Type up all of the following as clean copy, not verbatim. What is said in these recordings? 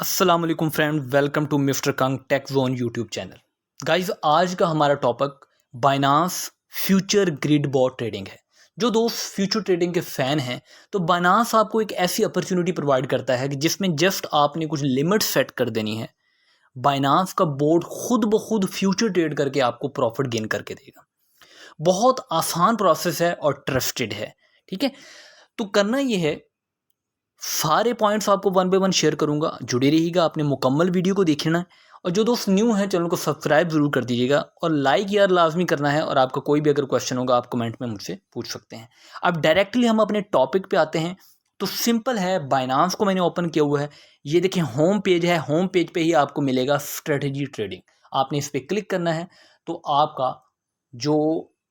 अस्सलाम वालेकुम friend, welcome to mister Kang tech zone YouTube channel. Guys, आज का हमारा topic Binance future grid bot trading है। जो दोस्त फ्यूचर ट्रेडिंग के फ़ैन हैं, तो बाइनांस आपको एक ऐसी अपॉर्चुनिटी प्रोवाइड करता है कि जिसमें जस्ट आपने कुछ लिमिट सेट कर देनी है। बाइनांस का बोर्ड खुद ब खुद फ्यूचर ट्रेड करके आपको प्रॉफिट गेन करके देगा। बहुत आसान प्रोसेस है और ट्रस्टेड है। ठीक है, तो करना ये है, सारे पॉइंट्स आपको वन बाय वन शेयर करूंगा। जुड़े रहिएगा, आपने मुकम्मल वीडियो को देखना है। और जो दोस्त न्यू हैं, चैनल को सब्सक्राइब जरूर कर दीजिएगा और लाइक यार लाजमी करना है। और आपका कोई भी अगर क्वेश्चन होगा आप कमेंट में मुझसे पूछ सकते हैं। अब डायरेक्टली हम अपने टॉपिक पे आते हैं। तो सिंपल है, बाइनांस को मैंने ओपन किया हुआ है। ये देखिए होम पेज है, होम पेज पे ही आपको मिलेगा स्ट्रेटेजी ट्रेडिंग। आपने इस पर क्लिक करना है तो आपका जो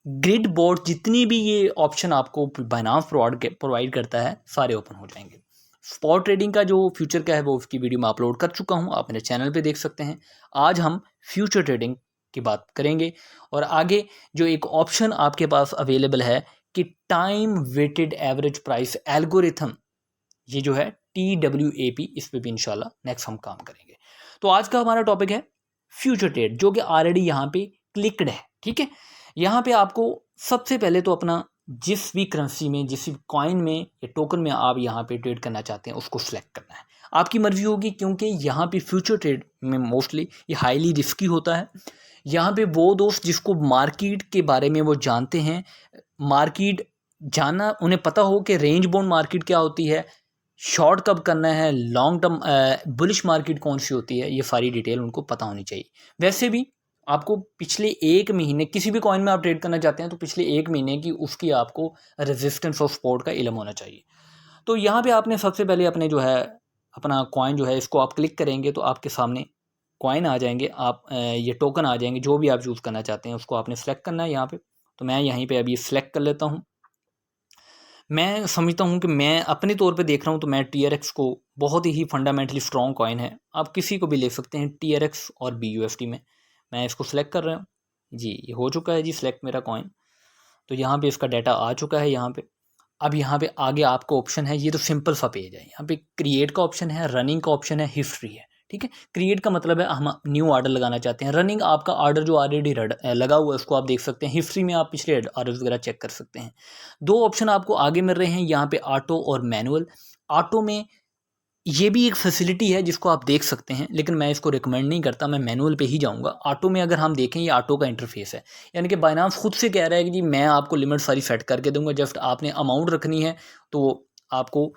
ग्रिड बोर्ड जितनी भी ये ऑप्शन आपको बाइनांस प्रोवाइड करता है सारे ओपन हो जाएंगे। स्पॉट ट्रेडिंग का जो फ्यूचर का है वो उसकी वीडियो मैं अपलोड कर चुका हूँ, आप मेरे चैनल पे देख सकते हैं। आज हम फ्यूचर ट्रेडिंग की बात करेंगे और आगे जो एक ऑप्शन आपके पास अवेलेबल है कि time weighted average price algorithm, ये जो है TWAP, इस पे भी इंशाल्लाह नेक्स्ट हम काम करेंगे। तो आज का हमारा टॉपिक है फ्यूचर ट्रेड, जो कि ऑलरेडी यहाँ पे क्लिक्ड है। ठीक है, यहाँ पे आपको सबसे पहले तो अपना जिस भी करेंसी में, जिस भी कॉइन में या टोकन में आप यहाँ पे ट्रेड करना चाहते हैं उसको सिलेक्ट करना है। आपकी मर्जी होगी, क्योंकि यहाँ पे फ्यूचर ट्रेड में मोस्टली ये हाईली रिस्की होता है। यहाँ पे वो दोस्त जिसको मार्केट के बारे में वो जानते हैं, मार्केट जानना, उन्हें पता हो कि रेंज बाउंड मार्केट क्या होती है, शॉर्ट कब करना है, लॉन्ग टर्म बुलिश मार्केट कौन सी होती है, ये सारी डिटेल उनको पता होनी चाहिए। वैसे भी आपको पिछले एक महीने किसी भी कॉइन में आप ट्रेड करना चाहते हैं तो पिछले एक महीने की उसकी आपको रेजिस्टेंस और सपोर्ट का इल्म होना चाहिए। तो यहाँ पे आपने सबसे पहले अपने जो है अपना कॉइन जो है इसको आप क्लिक करेंगे तो आपके सामने कॉइन आ जाएंगे, आप ये टोकन आ जाएंगे, जो भी आप यूज़ करना चाहते हैं उसको आपने सेलेक्ट करना है यहाँ पे। तो मैं यहीं पे अभी सेलेक्ट कर लेता हूँ। मैं समझता हूँ कि मैं अपने तौर पे देख रहा हूँ तो मैं TRX को, बहुत ही फंडामेंटली स्ट्रॉन्ग कॉइन है, आप किसी को भी ले सकते हैं TRX और BUSD में। मैं इसको सेलेक्ट कर रहा हूँ जी, ये हो चुका है जी सेलेक्ट मेरा कॉइन। तो यहाँ पे इसका डाटा आ चुका है यहाँ पे। अब यहाँ पे आगे आपको ऑप्शन है, ये तो सिंपल सा पेज है। यहाँ पे क्रिएट का ऑप्शन है, रनिंग का ऑप्शन है, हिस्ट्री है। ठीक है, क्रिएट का मतलब है हम न्यू ऑर्डर लगाना चाहते हैं। रनिंग आपका ऑर्डर जो ऑलरेडी लगा हुआ है उसको आप देख सकते हैं। हिस्ट्री में आप पिछले ऑर्डर वगैरह चेक कर सकते हैं। दो ऑप्शन आपको आगे मिल रहे हैं यहाँ पे, ऑटो और मैनुअल। ऑटो में ये भी एक फैसिलिटी है जिसको आप देख सकते हैं, लेकिन मैं इसको रिकमेंड नहीं करता, मैं मैनुअल पे ही जाऊंगा। ऑटो में अगर हम देखें, ये ऑटो का इंटरफेस है, यानी कि बाइनांस खुद से कह रहा है कि जी मैं आपको लिमिट सारी सेट करके दूंगा, जस्ट आपने अमाउंट रखनी है तो आपको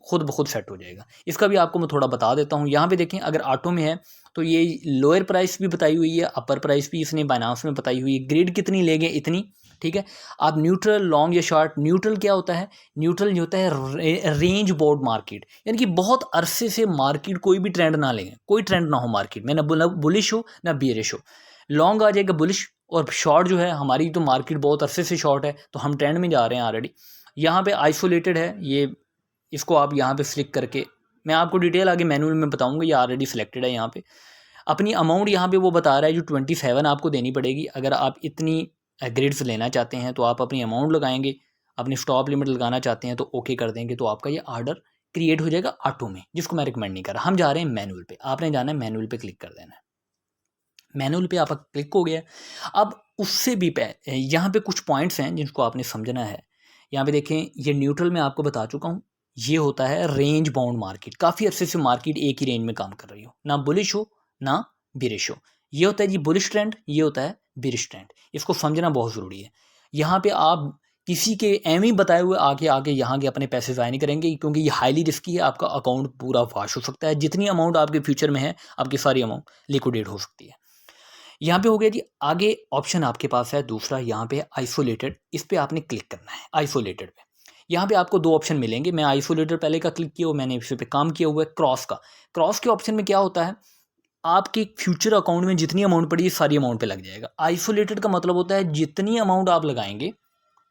खुद ब खुद सेट हो जाएगा। इसका भी आपको मैं थोड़ा बता देता हूँ। यहाँ पे देखें, अगर ऑटो में है तो ये लोअर प्राइस भी बताई हुई है, अपर प्राइस भी इसने बाइनांस में बताई हुई है, ग्रिड कितनी लेंगे इतनी। ठीक है, आप न्यूट्रल, लॉन्ग या शॉर्ट। न्यूट्रल क्या होता है? न्यूट्रल जो होता है रेंज बोर्ड मार्केट, यानी कि बहुत अरसे से मार्केट कोई भी ट्रेंड ना लेंगे, कोई ट्रेंड ना हो मार्केट में, ना बुलिश हो ना बियरिश हो। लॉन्ग आ जाएगा बुलिश, और शॉर्ट जो है, हमारी तो मार्केट बहुत अरसे से शॉर्ट है तो हम ट्रेंड में जा रहे हैं ऑलरेडी। यहाँ पे आइसोलेटेड है ये, इसको आप यहाँ पे फ्लिक करके, मैं आपको डिटेल आगे मैनुअल में बताऊंगा, ये ऑलरेडी सिलेक्टेड है। यहाँ पे अपनी अमाउंट यहाँ पे वो बता रहा है जो 27 आपको देनी पड़ेगी। अगर आप इतनी ग्रिड्स लेना चाहते हैं तो आप अपनी अमाउंट लगाएंगे, अपनी स्टॉप लिमिट लगाना चाहते हैं तो ओके कर देंगे, तो आपका ये ऑर्डर क्रिएट हो जाएगा ऑटो में, जिसको मैं रिकमेंड नहीं कर रहा। हम जा रहे हैं मैनुअल पे, आपने जाना है मैनुअल पे क्लिक कर देना है। मैनुअल पे आपका क्लिक हो गया। अब उससे भी यहाँ पे कुछ पॉइंट्स हैं जिनको आपने समझना है। यहाँ पे देखें, ये न्यूट्रल में आपको बता चुका हूँ, ये होता है रेंज बाउंड मार्केट। काफ़ी अरसे से मार्केट एक ही रेंज में काम कर रही हो, ना बुलिश हो ना बिरिश हो। ये होता है जी बुलिश ट्रेंड, ये होता है बिरिश ट्रेंड। इसको समझना बहुत ज़रूरी है। यहाँ पे आप किसी के एम ही बताए हुए आगे आगे यहाँ के अपने पैसे ज़ाया नहीं करेंगे, क्योंकि ये हाईली रिस्की है। आपका अकाउंट पूरा वाश हो सकता है, जितनी अमाउंट आपके फ्यूचर में है आपकी सारी अमाउंट लिक्विडेट हो सकती है। यहाँ पे हो गया जी। आगे ऑप्शन आपके पास है दूसरा, यहाँ पे आइसोलेटेड, इस पे आपने क्लिक करना है आइसोलेटेड पे। यहाँ पे आपको दो ऑप्शन मिलेंगे। मैं आइसोलेटेड पहले का क्लिक किया हुआ, मैंने इस पे काम किया हुआ है। क्रॉस का, क्रॉस के ऑप्शन में क्या होता है, आपके फ्यूचर अकाउंट में जितनी अमाउंट पड़ी है सारी अमाउंट पे लग जाएगा। आइसोलेटेड का मतलब होता है जितनी अमाउंट आप लगाएंगे,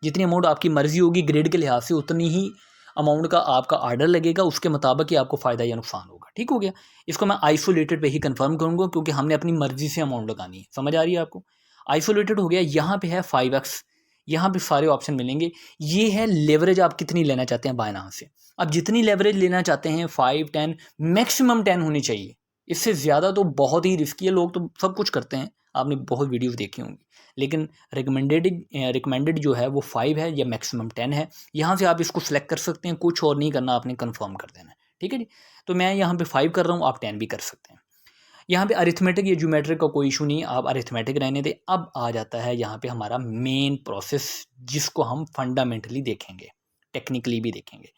जितनी अमाउंट आपकी मर्जी होगी ग्रेड के लिहाज से, उतनी ही अमाउंट का आपका ऑर्डर लगेगा, उसके मुताबिक ही आपको फ़ायदा या नुकसान होगा। ठीक हो गया। इसको मैं आइसोलेटेड पे ही कंफर्म करूँगा, क्योंकि हमने अपनी मर्जी से अमाउंट लगानी है। समझ आ रही है आपको? आइसोलेटेड हो गया। यहाँ पे है 5x, यहाँ पे सारे ऑप्शन मिलेंगे। ये है लेवरेज, आप कितनी लेना चाहते हैं बाइनांस से। आप जितनी लेवरेज लेना चाहते हैं 5 10 मैक्सिमम 10 होनी चाहिए, इससे ज़्यादा तो बहुत ही रिस्की है। लोग तो सब कुछ करते हैं, आपने बहुत वीडियोस देखी होंगी, लेकिन रिकमेंडेड जो है वो 5 है या मैक्सिमम 10 है। यहाँ से आप इसको सेलेक्ट कर सकते हैं, कुछ और नहीं करना, आपने कंफर्म कर देना है, ठीक है जी। तो मैं यहाँ पे 5 कर रहा हूँ, आप 10 भी कर सकते हैं। यहाँ पे अरिथमेटिक या ज्योमेट्रिक का कोई इशू नहीं, आप अरिथमेटिक रहने दें। अब आ जाता है यहाँ पे हमारा मेन प्रोसेस, जिसको हम फंडामेंटली देखेंगे, टेक्निकली भी देखेंगे।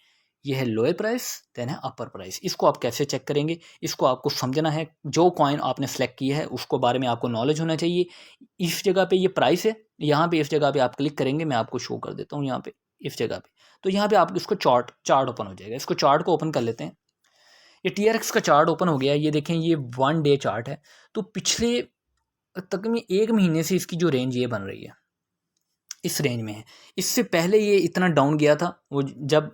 ये है लोअर प्राइस, देन है अपर प्राइस। इसको आप कैसे चेक करेंगे, इसको आपको समझना है। जो कॉइन आपने सेलेक्ट किया है उसको बारे में आपको नॉलेज होना चाहिए। इस जगह पे ये प्राइस है, यहाँ पे इस जगह पे आप क्लिक करेंगे, मैं आपको शो कर देता हूँ यहाँ पे इस जगह पे। तो यहाँ पे आप इसको चार्ट ओपन हो जाएगा। इसको चार्ट को ओपन कर लेते हैं। ये TRX का चार्ट ओपन हो गया है। ये देखें, ये 1 डे चार्ट है। तो पिछले तकरीबन 1 महीने से इसकी जो रेंज ये बन रही है, इस रेंज में है। इससे पहले ये इतना डाउन गया था, वो जब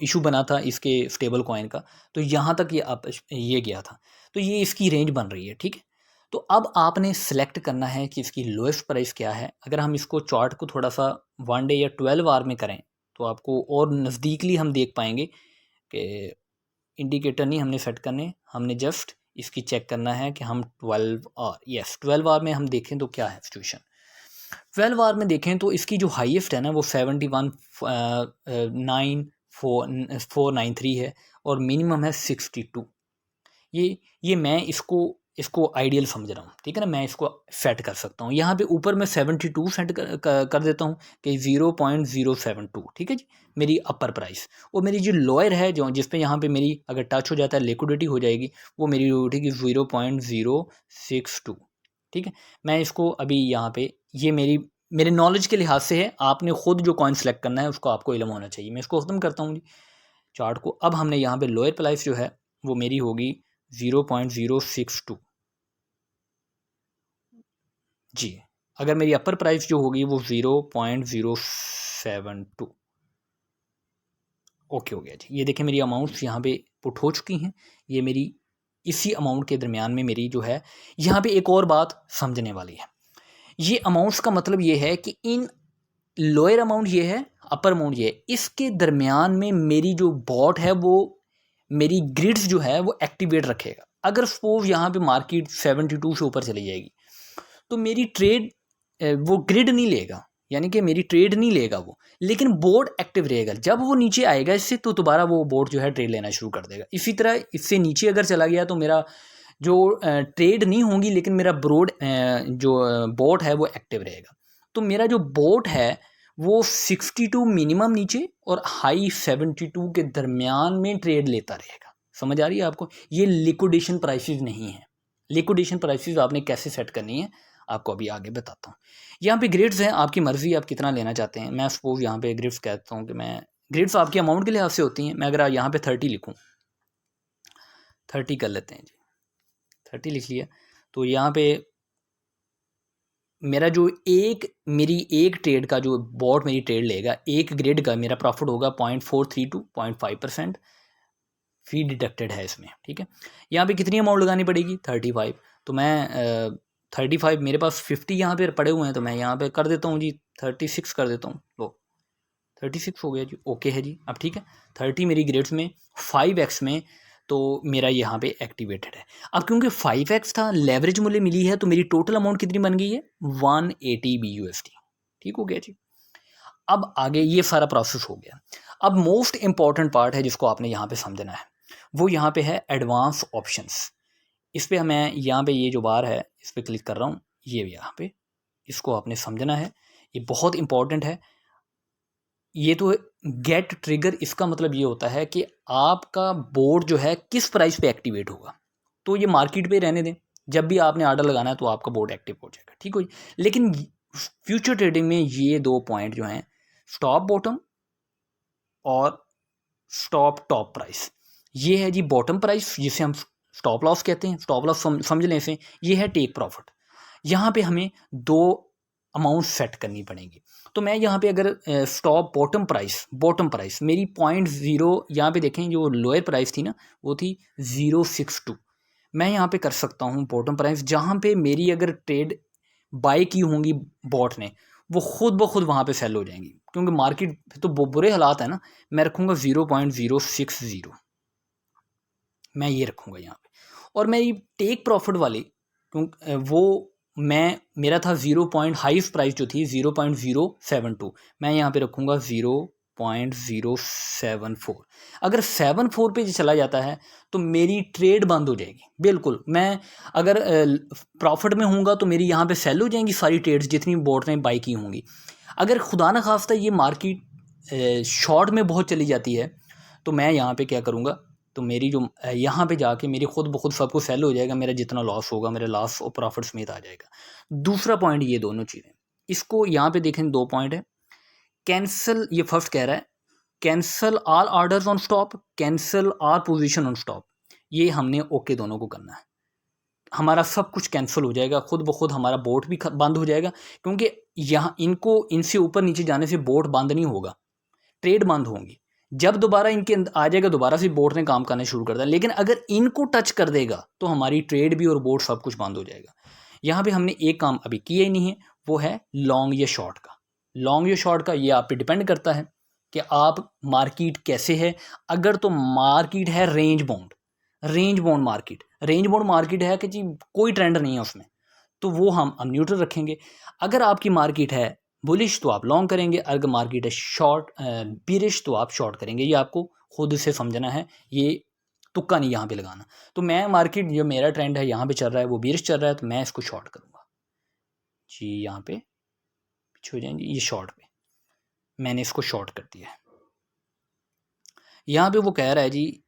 इशू बना था इसके स्टेबल कॉइन का, तो यहाँ तक ये गया था। तो ये इसकी रेंज बन रही है, ठीक है। तो अब आपने सेलेक्ट करना है कि इसकी लोएस्ट प्राइस क्या है। अगर हम इसको चार्ट को थोड़ा सा 1 डे या 12 आवर में करें तो आपको और नज़दीकली हम देख पाएंगे कि इंडिकेटर नहीं हमने सेट करने, हमने जस्ट इसकी चेक करना है कि हम 12 आवर, यस 12 आवर में हम देखें तो क्या है सिचुएशन। 12 आवर में देखें तो इसकी जो हाईएस्ट है ना वो 71,493 है और मिनिमम है 62। ये मैं इसको आइडियल समझ रहा हूँ, ठीक है ना। मैं इसको सेट कर सकता हूँ। यहाँ पे ऊपर मैं 72 सेट कर देता हूँ कि 0.072, ठीक है जी, मेरी अपर प्राइस। और मेरी जो लोअर है, जो जिस पे यहाँ पे मेरी अगर टच हो जाता है लिक्विडिटी हो जाएगी, वो मेरी उठेगी 0.062, ठीक है। मैं इसको अभी यहाँ पे, ये मेरे नॉलेज के लिहाज से है, आपने खुद जो कॉइन सेलेक्ट करना है उसको आपको इल्म होना चाहिए। मैं इसको ख़त्म करता हूँ जी चार्ट को। अब हमने यहाँ पे लोअर प्राइस जो है वो मेरी होगी 0.062 जी। अगर मेरी अपर प्राइस जो होगी वो 0.072। ओके हो गया जी। ये देखें मेरी अमाउंट्स यहाँ पे पुट हो चुकी हैं। ये मेरी इसी अमाउंट के दरमियान में मेरी जो है, यहाँ पे एक और बात समझने वाली है। ये अमाउंट्स का मतलब ये है कि इन लोअर अमाउंट ये है, अपर अमाउंट ये है, इसके दरमियान में मेरी जो बॉट है वो मेरी ग्रिड्स जो है वो एक्टिवेट रखेगा। अगर सपोज यहाँ पे मार्केट 72 से ऊपर चली जाएगी तो मेरी ट्रेड वो ग्रिड नहीं लेगा, यानी कि मेरी ट्रेड नहीं लेगा वो, लेकिन बोर्ड एक्टिव रहेगा। जब वो नीचे आएगा इससे तो दोबारा वो बोर्ड जो है ट्रेड लेना शुरू कर देगा। इसी तरह इससे नीचे अगर चला गया तो मेरा जो ट्रेड नहीं होंगी, लेकिन मेरा जो बोट है वो एक्टिव रहेगा। तो मेरा जो बोट है वो 62 मिनिमम नीचे और हाई 72 के दरमियान में ट्रेड लेता रहेगा। समझ आ रही है आपको। ये लिक्विडेशन प्राइसेस नहीं है। लिक्विडेशन प्राइसेस आपने कैसे सेट करनी है आपको अभी आगे बताता हूँ। यहाँ पे ग्रिड्स हैं, आपकी मर्ज़ी आप कितना लेना चाहते हैं। मैं सपोज यहाँ पे ग्रिड्स कहता हूँ कि मैं, ग्रिड्स आपकी अमाउंट के लिहाज से होती हैं। मैं अगर यहाँ पे 30 लिखूँ, 30 कर लेते हैं जी, 30 लिख लिया। तो यहाँ पे मेरा जो मेरी एक ट्रेड का जो बॉट मेरी ट्रेड लेगा, एक ग्रेड का मेरा प्रॉफिट होगा 0.432, 0.5% फी डिडक्टेड है इसमें, ठीक है। यहाँ पे कितनी अमाउंट लगानी पड़ेगी 35। तो मैं 35, मेरे पास 50 यहाँ पे पड़े हुए हैं, तो मैं यहाँ पे कर देता हूँ जी 36 कर देता हूँ। लो 36 हो गया जी, ओके है जी। अब ठीक है, 30 मेरी ग्रेड्स में, 5x में, तो मेरा यहाँ पे एक्टिवेटेड है। अब क्योंकि 5x था, लेवरेज मूल्य मिली है, तो मेरी टोटल अमाउंट कितनी बन गई है 180 BUSD, ठीक हो गया जी। अब आगे ये सारा प्रोसेस हो गया। अब मोस्ट इंपॉर्टेंट पार्ट है जिसको आपने यहाँ पे समझना है, वो यहाँ पे है एडवांस ऑप्शंस। इस पर मैं यहाँ पे ये जो बार है इस पर क्लिक कर रहा हूँ, ये यहाँ पे, इसको आपने समझना है, ये बहुत इंपॉर्टेंट है। ये तो गेट ट्रिगर, इसका मतलब ये होता है कि आपका बोर्ड जो है किस प्राइस पे एक्टिवेट होगा। तो ये मार्केट पे रहने दें, जब भी आपने ऑर्डर लगाना है तो आपका बोर्ड एक्टिव हो जाएगा, ठीक हो। लेकिन फ्यूचर ट्रेडिंग में ये 2 पॉइंट जो हैं, स्टॉप बॉटम और स्टॉप टॉप प्राइस, ये है जी बॉटम प्राइस जिसे हम स्टॉप लॉस कहते हैं। स्टॉप लॉस समझ लें इसे, ये है टेक प्रॉफिट। यहाँ पे हमें 2 अमाउंट सेट करनी पड़ेगी। तो मैं यहाँ पे अगर स्टॉप बॉटम प्राइस मेरी 0.0, यहाँ पे देखें जो लोअर प्राइस थी ना वो थी 0.62, मैं यहाँ पे कर सकता हूँ बॉटम प्राइस, जहाँ पे मेरी अगर ट्रेड बाय की होंगी बॉट ने, वो खुद ब खुद वहाँ पे सेल हो जाएंगी। क्योंकि मार्केट तो बुरे हालात है ना, मैं रखूँगा 0.060, मैं ये रखूँगा यहाँ पे। और मैं ये टेक प्रॉफिट वाले, क्योंकि वो मैं मेरा था 0 हाईएस्ट प्राइस जो थी 0.072, मैं यहाँ पे रखूँगा 0.074। अगर 74 पे चला जाता है तो मेरी ट्रेड बंद हो जाएगी बिल्कुल। मैं अगर प्रॉफिट में हूँगा तो मेरी यहाँ पे सेल हो जाएंगी सारी ट्रेड्स जितनी बोर्ड ने बाई की होंगी। अगर खुदा न खास्ता ये मार्केट शॉर्ट में बहुत चली जाती है तो मैं यहाँ पे क्या करूँगा, तो मेरी जो यहाँ पे जाके मेरी खुद ब खुद सब कुछ सेल हो जाएगा, मेरा जितना लॉस होगा मेरा लॉस और प्रॉफिट समेत आ जाएगा। दूसरा पॉइंट ये दोनों चीज़ें, इसको यहाँ पे देखें 2 पॉइंट है। कैंसिल, ये फर्स्ट कह रहा है cancel all orders on stop, cancel all position on stop. ये हमने ओके दोनों को करना है, हमारा सब कुछ कैंसिल हो जाएगा, खुद ब खुद हमारा बोट भी बंद हो जाएगा। क्योंकि यहाँ इनसे ऊपर नीचे जाने से बोट बंद नहीं होगा, ट्रेड बंद होंगी। जब दोबारा इनके आ जाएगा दोबारा से बोर्ड ने काम करना शुरू कर दिया, लेकिन अगर इनको टच कर देगा तो हमारी ट्रेड भी और बोर्ड सब कुछ बंद हो जाएगा। यहाँ पे हमने एक काम अभी किया ही नहीं है, वो है लॉन्ग या शॉर्ट का। लॉन्ग या शॉर्ट का ये आप पे डिपेंड करता है कि आप मार्केट कैसे है। अगर तो मार्केट है range bound, range bound market है कि जी कोई ट्रेंड नहीं है उसमें, तो वो हम न्यूट्रल रखेंगे। अगर आपकी मार्केट है बुलिश तो आप लॉन्ग करेंगे, अगर मार्केट है शॉर्ट बीरिश तो आप शॉर्ट करेंगे। ये आपको खुद से समझना है, ये तुक्का नहीं यहाँ पे लगाना। तो मैं मार्केट जो मेरा ट्रेंड है यहाँ पे चल रहा है वो बीरिश चल रहा है, तो मैं इसको शॉर्ट करूँगा जी। यहाँ पे पीछे हो जाएंगे, ये शॉर्ट पे मैंने इसको शॉर्ट कर दिया है। यहाँ पे वो कह रहा है जी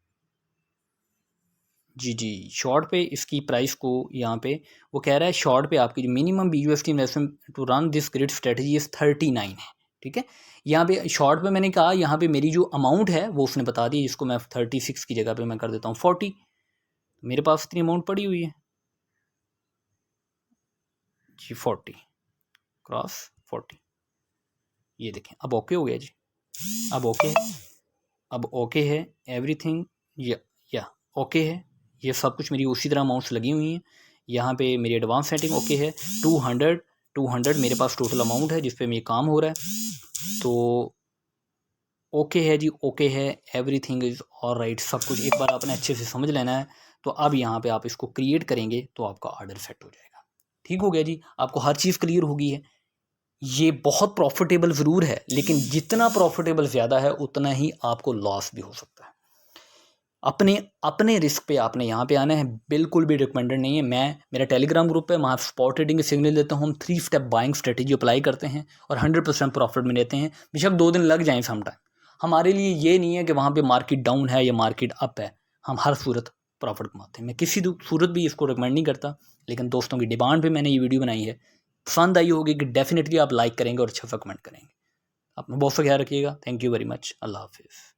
शॉर्ट पे इसकी प्राइस को, यहाँ पे वो कह रहा है शॉर्ट पे आपकी जो minimum BUSD investment to run this grid strategy is 39 है, ठीक है। यहाँ पे शॉर्ट पे मैंने कहा, यहाँ पे मेरी जो अमाउंट है वो उसने बता दी, जिसको मैं 36 की जगह पे मैं कर देता हूँ 40। मेरे पास इतनी अमाउंट पड़ी हुई है जी, 40 क्रॉस 40, ये देखें अब ओके हो गया जी, अब ओके है एवरीथिंग, या ओके है। ये सब कुछ मेरी उसी तरह अमाउंट्स लगी हुई हैं। यहाँ पे मेरी एडवांस सेटिंग ओके है, 200 मेरे पास टोटल अमाउंट है जिस पे मेरे काम हो रहा है, तो ओके है जी, ओके है, एवरीथिंग इज़ ऑल राइट। सब कुछ एक बार आपने अच्छे से समझ लेना है। तो अब यहाँ पे आप इसको क्रिएट करेंगे तो आपका ऑर्डर सेट हो जाएगा। ठीक हो गया जी, आपको हर चीज़ क्लियर होगी है। ये बहुत प्रॉफिटेबल ज़रूर है, लेकिन जितना प्रॉफिटेबल ज़्यादा है उतना ही आपको लॉस भी हो सकता है। अपने रिस्क पे आपने यहाँ पे आना है, बिल्कुल भी रिकमेंडेड नहीं है। मेरा टेलीग्राम ग्रुप है, वहाँ स्पॉट ट्रेडिंग के सिग्नल देता हूँ, हम 3 स्टेप बाइंग स्ट्रेटेजी अप्लाई करते हैं और 100% प्रॉफिट में लेते हैं। बेशक 2 दिन लग जाएँ समटाइम, हमारे लिए ये नहीं है कि वहाँ पे मार्केट डाउन है या मार्केट अप है, हम हर सूरत प्रॉफिट कमाते हैं। मैं किसी सूरत भी इसको रिकमेंड नहीं करता, लेकिन दोस्तों की डिमांड पे मैंने ये वीडियो बनाई है। पसंद आई होगी कि डेफिनेटली आप लाइक करेंगे और अच्छा सा कमेंट करेंगे। अपना बहुत सा ख्याल रखिएगा। Thank you very much. Allah हाफिज़।